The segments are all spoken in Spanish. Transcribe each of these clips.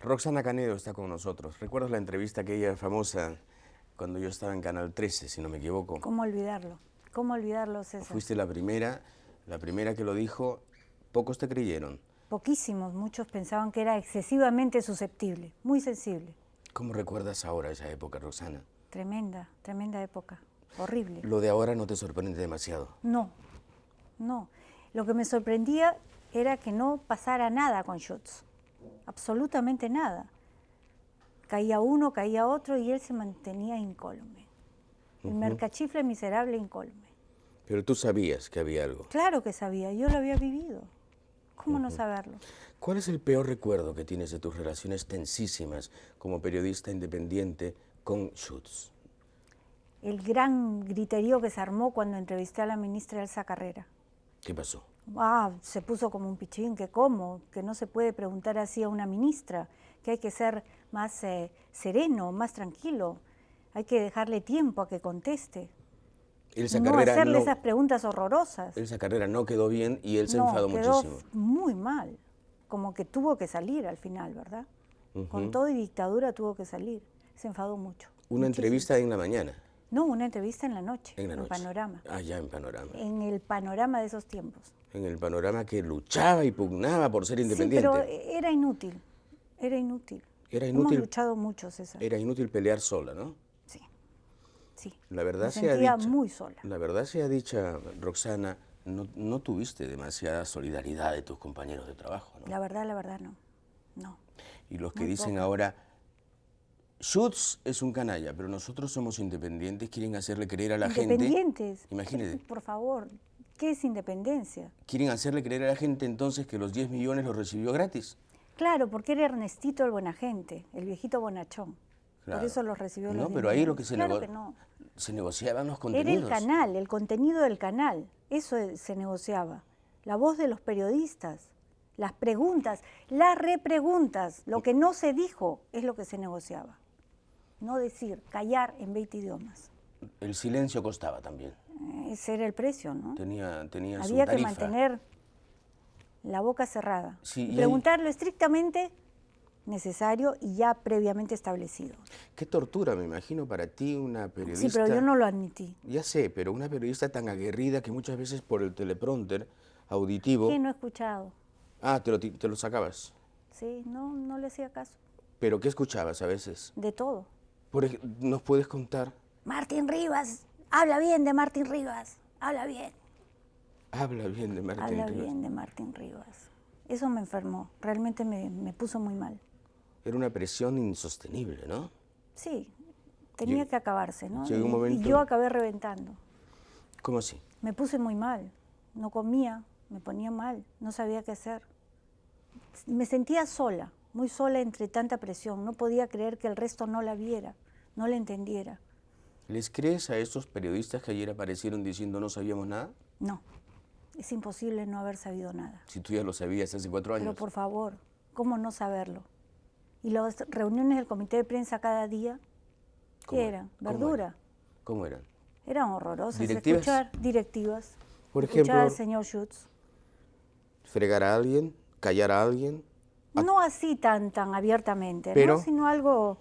Roxana Canedo está con nosotros. ¿Recuerdas la entrevista aquella famosa cuando yo estaba en Canal 13, si no me equivoco? ¿Cómo olvidarlo? ¿Cómo olvidarlo, César? Fuiste la primera que lo dijo. Pocos te creyeron. Poquísimos, muchos pensaban que era excesivamente susceptible, muy sensible. ¿Cómo recuerdas ahora esa época, Roxana? Tremenda, tremenda época, horrible. Lo de ahora no te sorprende demasiado. No, no. Lo que me sorprendía era que no pasara nada con Schutz, absolutamente nada. Caía uno, caía otro y él se mantenía incólume. El mercachifle miserable incólume. Pero tú sabías que había algo. Claro que sabía, yo lo había vivido. ¿Cómo no saberlo? ¿Cuál es el peor recuerdo que tienes de tus relaciones tensísimas como periodista independiente con Schutz? El gran griterío que se armó cuando entrevisté a la ministra Elsa Carrera. ¿Qué pasó? Se puso como un pichín, que cómo, que no se puede preguntar así a una ministra, que hay que ser más sereno, más tranquilo, hay que dejarle tiempo a que conteste. Elsa No Carrera hacerle esas preguntas horrorosas. Elsa Carrera no quedó bien y él se No, enfadó quedó muchísimo. muy mal, como que tuvo que salir al final, ¿verdad? Con todo y dictadura tuvo que salir, se enfadó mucho. Una entrevista en la mañana. No, una entrevista en la noche, En la noche. Panorama. Ah, ya en Panorama. En el Panorama de esos tiempos. En el Panorama que luchaba y pugnaba por ser independiente. Sí, pero era inútil, era inútil. Era inútil. Hemos luchado mucho, César. Era inútil pelear sola, ¿no? Sí, sí. La verdad Me sea sentía dicha, muy sola. La verdad sea dicha, Roxana, no tuviste demasiada solidaridad de tus compañeros de trabajo, ¿no? La verdad no. No. Y los que muy dicen poca. ahora, Schutz es un canalla, pero nosotros somos independientes, quieren hacerle creer a la gente... Independientes. Imagínate. Por favor, ¿qué es independencia? Quieren hacerle creer a la gente entonces que los 10 millones los recibió gratis. Claro, porque era Ernestito el Buenagente, el viejito bonachón. Claro. Por eso los recibió los No, 10 pero ahí lo que millones. Claro que no. se negociaban los Era contenidos. el canal, el contenido del canal. Eso se negociaba. La voz de los periodistas, las preguntas, las repreguntas. Lo que no se dijo es lo que se negociaba. No decir, callar en 20 idiomas. El silencio costaba también. Ese era el precio, ¿no? Tenía su Había que tarifa. mantener la boca cerrada. Sí, y preguntar lo estrictamente necesario y ya previamente establecido. Qué tortura, me imagino, para ti, una periodista... Sí, pero yo no lo admití. Ya sé, pero una periodista tan aguerrida que muchas veces por el teleprompter auditivo... ¿Qué no he escuchado? Ah, te lo sacabas. Sí, no le hacía caso. ¿Pero qué escuchabas a veces? De todo. ¿Nos puedes contar? Martín Rivas, habla bien de Martín Rivas, habla bien. Habla bien de Martín Habla Rivas. bien de Martín Rivas. Eso me enfermó, realmente me puso muy mal. Era una presión insostenible, ¿no? Sí, tenía que acabarse, ¿no? Llegó un momento... Y yo acabé reventando. ¿Cómo así? Me puse muy mal, no comía, me ponía mal, no sabía qué hacer. Me sentía sola, muy sola entre tanta presión. No podía creer que el resto no la viera, no la entendiera. ¿Les crees a estos periodistas que ayer aparecieron diciendo no sabíamos nada? No, es imposible no haber sabido nada. Si tú ya lo sabías hace 4 años. Pero por favor, ¿cómo no saberlo? Y las reuniones del comité de prensa cada día, ¿qué eran? ¿Verdura? ¿Cómo eran? Eran horrorosas. ¿Directivas? Escuchar directivas. Por escuchar ejemplo, al señor Schutz. ¿fregar a alguien? ¿Callar a alguien? No así tan abiertamente, Pero- ¿no? Sino algo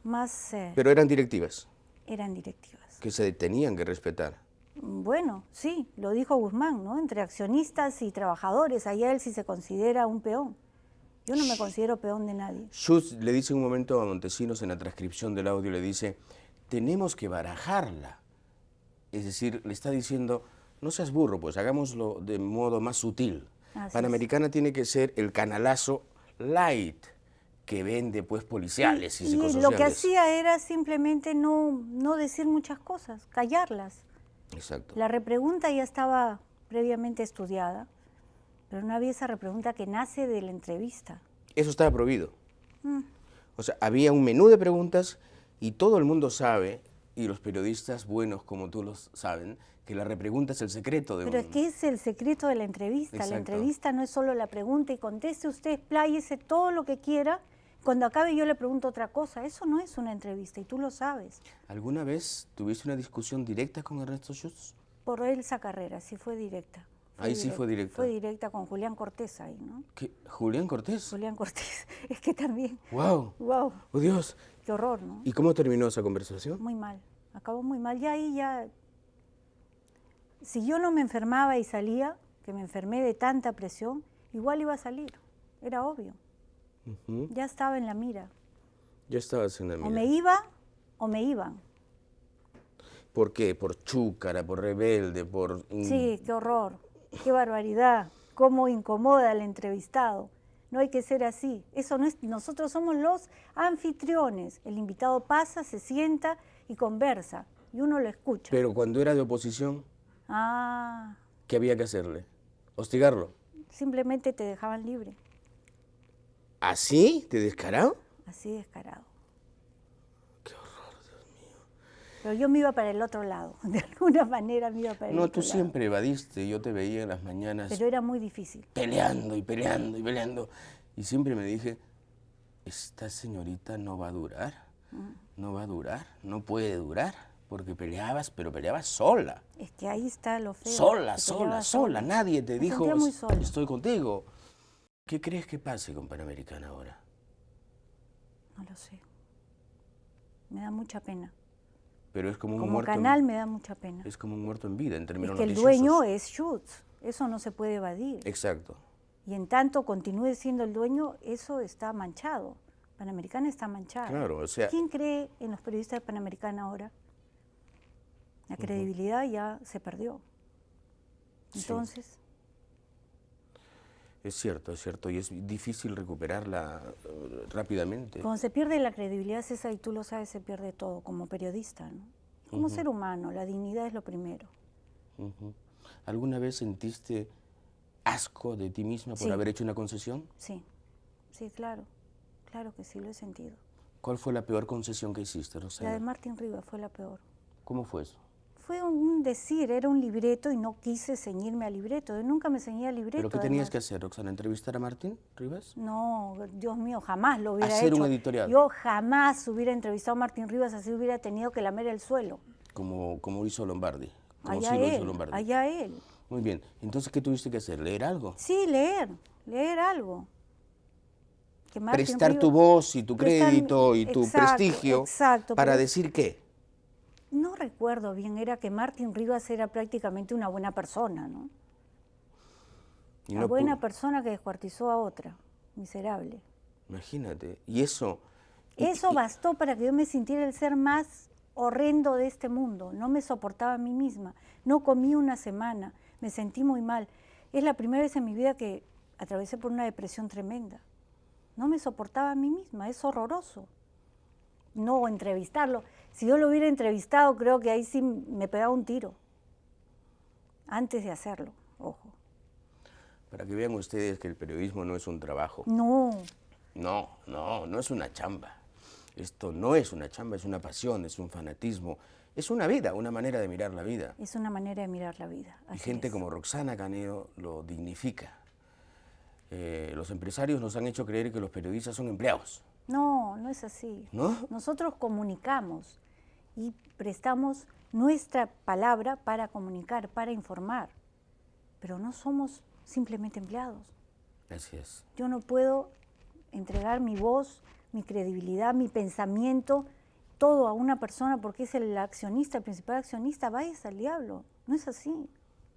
más... Pero eran directivas eran directivas. que se tenían que respetar. Bueno, sí, lo dijo Guzmán, ¿no? Entre accionistas y trabajadores, allá él sí se considera un peón. Yo no me considero peón de nadie. Schutz le dice un momento a Montesinos en la transcripción del audio, le dice, tenemos que barajarla. Es decir, le está diciendo, no seas burro, pues hagámoslo de modo más sutil. Así es. Panamericana tiene que ser el canalazo light que vende pues policiales y Y psicosociales. lo que hacía era simplemente no decir muchas cosas, callarlas. Exacto. La repregunta ya estaba previamente estudiada, pero no había esa repregunta que nace de la entrevista. Eso estaba prohibido. O sea, había un menú de preguntas y todo el mundo sabe, y los periodistas buenos como tú los saben, que la repregunta es el secreto de Pero un... es que es el secreto de la entrevista. Exacto. La entrevista no es solo la pregunta y conteste usted, expláyese todo lo que quiera. Cuando acabe yo le pregunto otra cosa. Eso no es una entrevista y tú lo sabes. ¿Alguna vez tuviste una discusión directa con Ernesto Schutz? Por Elsa Carrera, sí fue directa. Ahí sí fue directa. Fue directa con Julián Cortés ahí, ¿no? ¿Qué? ¿Julián Cortés? Julián Cortés, es que también, ¡Wow! wow, ¡Oh, Dios! qué horror, ¿no? ¿Y cómo terminó esa conversación? Muy mal, acabó muy mal. Ya ahí ya, si yo no me enfermaba y salía, que me enfermé de tanta presión, igual iba a salir, era obvio. Ujú. Ya estaba en la mira. Ya estabas en la O mira. me iba o me iban. ¿Por qué? ¿Por chúcara, por rebelde, por...? Sí, qué horror, qué barbaridad, cómo incomoda al entrevistado. No hay que ser así. Eso no es, nosotros somos los anfitriones. El invitado pasa, se sienta y conversa, y uno lo escucha. Pero cuando era de oposición, Ah, ¿qué había que hacerle? ¿Hostigarlo? simplemente te dejaban libre, ¿Así? ¿De descarado? así descarado. Qué horror, Dios mío. Pero yo me iba para el otro lado, de alguna manera me iba para el No, otro tú lado. siempre evadiste, yo te veía en las mañanas Pero era muy difícil. peleando y peleando y peleando. Y siempre me dije, esta señorita no va a durar, no va a durar, no puede durar, porque peleabas, pero peleabas sola. Es que ahí está lo feo. Sola, que sola, peleaba sola. Nadie te Me dijo, sentía muy sola. estoy contigo. ¿Qué crees que pase con Panamericana ahora? No lo sé. Me da mucha pena. Pero es como un Como muerto. canal me da mucha pena. Es como un muerto en vida en Es términos que el noticiosos. dueño es Schutz. Eso no se puede evadir. Exacto. Y en tanto continúe siendo el dueño, eso está manchado. Panamericana está manchada. Claro, o sea- ¿Quién cree en los periodistas de Panamericana ahora? La credibilidad ya se perdió. Sí. Entonces, Es cierto, y es difícil recuperarla rápidamente. cuando se pierde la credibilidad, César, y tú lo sabes, se pierde todo como periodista, ¿no? Como ser humano, la dignidad es lo primero. Ujú. ¿Alguna vez sentiste asco de ti misma por Sí. haber hecho una concesión? Sí, sí, claro. Claro que sí, lo he sentido. ¿Cuál fue la peor concesión que hiciste, La Roxana? de Martín Rivas fue la peor. ¿Cómo fue eso? Fue un decir, era un libreto y no quise ceñirme al libreto. Yo nunca me ceñía al libreto. ¿Pero qué tenías además. que hacer, Roxana? ¿Entrevistar a Martín Rivas? No, Dios mío, jamás lo hubiera Hacer hecho. un editorial. Yo jamás hubiera entrevistado a Martín Rivas, así hubiera tenido que lamer el suelo. Como hizo Lombardi. Como Allá sí lo hizo él, Lombardi. allá él. Muy bien. Entonces, ¿qué tuviste que hacer? ¿Leer algo? Sí, leer algo. Que Martín Prestar tu Rivas- voz y tu prestar- crédito y tu exacto, prestigio exacto, para pero- decir qué. No recuerdo bien, era que Martín Rivas era prácticamente una buena persona, ¿no? Y Una no buena pu- persona que descuartizó a otra, miserable. Imagínate. Y eso... Eso bastó para que yo me sintiera el ser más horrendo de este mundo. No me soportaba a mí misma. No comí una semana. Me sentí muy mal. Es la primera vez en mi vida que atravesé por una depresión tremenda. No me soportaba a mí misma. Es horroroso. No entrevistarlo. Si yo lo hubiera entrevistado, creo que ahí sí me pegaba un tiro. Antes de hacerlo, ojo. Para que vean ustedes que el periodismo no es un trabajo. No, No es una chamba. Esto no es una chamba, es una pasión, es un fanatismo, es una vida, una manera de mirar la vida. es una manera de mirar la vida. Y así gente es. como Roxana Canedo lo dignifica. Los empresarios nos han hecho creer que los periodistas son empleados. No, no es así. ¿No? Nosotros comunicamos y prestamos nuestra palabra para comunicar, para informar, pero no somos simplemente empleados. Así es. Yo no puedo entregar mi voz, mi credibilidad, mi pensamiento, todo a una persona porque es el accionista, el principal accionista. Váyase al diablo. No es así.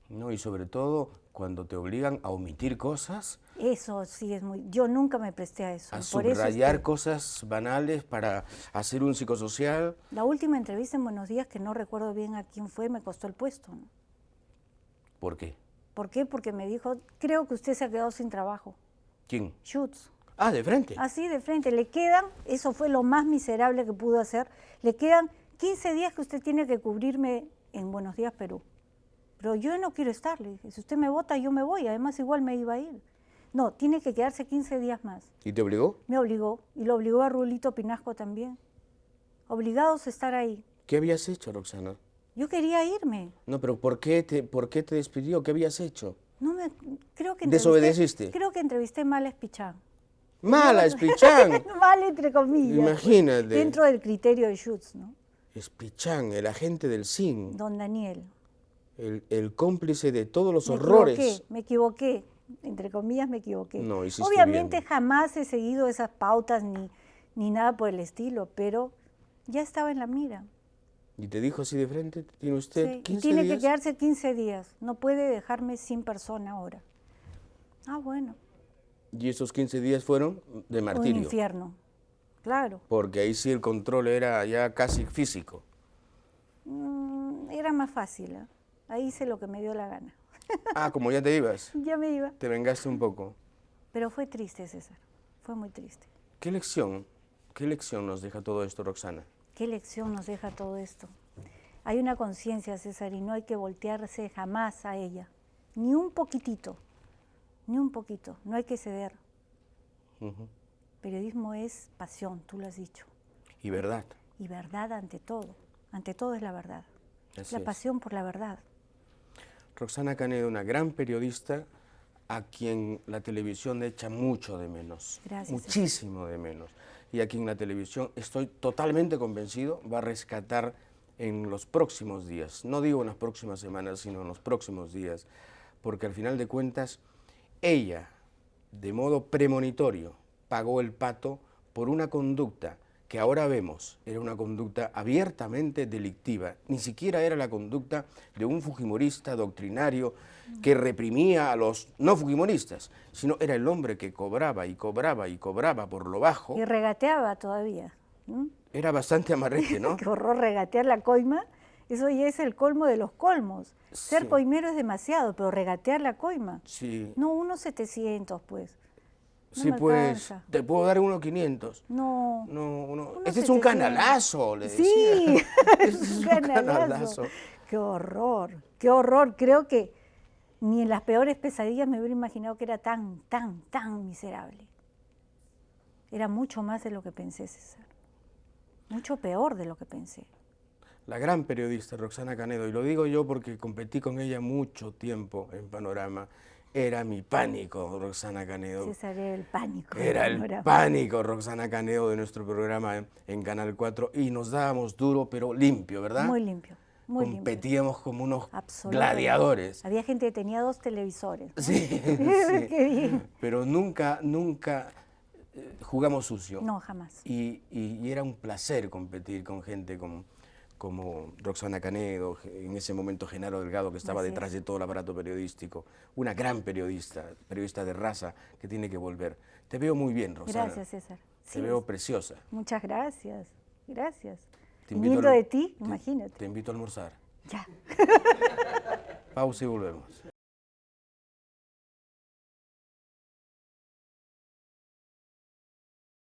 ¿No? Y sobre todo cuando te obligan a omitir cosas, Eso sí es muy... Yo nunca me presté a eso. a Por eso subrayar cosas banales para hacer un psicosocial. la última entrevista en Buenos Días, que no recuerdo bien a quién fue, me costó el puesto, ¿no? ¿Por qué? ¿Por qué? Porque me dijo, creo que usted se ha quedado sin trabajo. ¿Quién? Schutz. Ah, de frente. Así de frente. Le quedan, eso fue lo más miserable que pudo hacer, le quedan 15 días que usted tiene que cubrirme en Buenos Días, Perú. Pero yo no quiero estar, le dije. Si usted me vota, yo me voy. Además, igual me iba a ir. No, tiene que quedarse 15 días más. ¿Y te obligó? Me obligó. Y lo obligó a Rulito Pinasco también. Obligados a estar ahí. ¿Qué habías hecho, Roxana? Yo quería irme. No, pero ¿por qué te despidió? ¿Qué habías hecho? No me, creo que ¿Desobedeciste? Creo que entrevisté mal a Espichán. ¡Mala, Espichán! Mal entre comillas. Imagínate. Dentro del criterio de Schutz, ¿no? Espichán, el agente del SIN. Don Daniel. el cómplice de todos los horrores. Me equivoqué, entre comillas me equivoqué. No, hiciste Obviamente bien. jamás he seguido esas pautas ni nada por el estilo, pero ya estaba en la mira. Y te dijo así de frente, ¿tiene usted Sí, 15 tiene días? que quedarse 15 días, no puede dejarme sin persona ahora. Ah, bueno, Y esos 15 días fueron de un martirio. infierno, claro. Porque ahí sí el control era ya casi físico. Era más fácil, ¿eh? Ahí hice lo que me dio la gana. Ah, como ya te ibas, Ya me iba. te vengaste un poco. Pero fue triste, César, fue muy triste. qué lección nos deja todo esto, Roxana? ¿Qué lección nos deja todo esto? Hay una conciencia, César, y no hay que voltearse jamás a ella. Ni un poquitito, no hay que ceder. Periodismo es pasión, tú lo has dicho. Y verdad. Y verdad ante todo es la verdad. Así La es. pasión por la verdad. Roxana Canedo, una gran periodista a quien la televisión echa mucho de menos. Gracias. Muchísimo de menos. Y a quien la televisión, estoy totalmente convencido, va a rescatar en los próximos días. No digo en las próximas semanas, sino en los próximos días. Porque al final de cuentas, ella, de modo premonitorio, pagó el pato por una conducta que ahora vemos era una conducta abiertamente delictiva. Ni siquiera era la conducta de un fujimorista doctrinario que reprimía a los no fujimoristas, sino era el hombre que cobraba y cobraba y cobraba por lo bajo. Y regateaba todavía. Era bastante amarrete, ¿no? Qué horror regatear la coima. Eso ya es el colmo de los colmos. Ser Sí. coimero es demasiado, pero regatear la coima. Sí, No, unos 700, pues. No sí, me pues, alcanza. te puedo dar unos 500. No. No, Unos este es un 700. canalazo, le decía. Sí, Este es un canalazo. Qué horror, qué horror. Creo que ni en las peores pesadillas me hubiera imaginado que era tan miserable. Era mucho más de lo que pensé, César. Mucho peor de lo que pensé. La gran periodista Roxana Canedo, y lo digo yo porque competí con ella mucho tiempo en Panorama, era mi pánico, Roxana Canedo. César era el pánico. Era del el panorama. pánico, Roxana Canedo, de nuestro programa en Canal 4, y nos dábamos duro, pero limpio, ¿verdad? Muy limpio, muy limpio. Competíamos como unos Absolutamente. gladiadores. Había gente que tenía 2 televisores, ¿no? Sí, Qué bien. pero nunca jugamos sucio. No, jamás. Y era un placer competir con gente como Roxana Canedo, en ese momento Genaro Delgado, que estaba Así detrás es. de todo el aparato periodístico. Una gran periodista de raza que tiene que volver. Te veo muy bien, Roxana. Gracias, César. Te Sí, veo preciosa. muchas gracias. Gracias. Te invito Viniendo al- de ti, te- imagínate. Te invito a almorzar. Ya. Pausa y volvemos.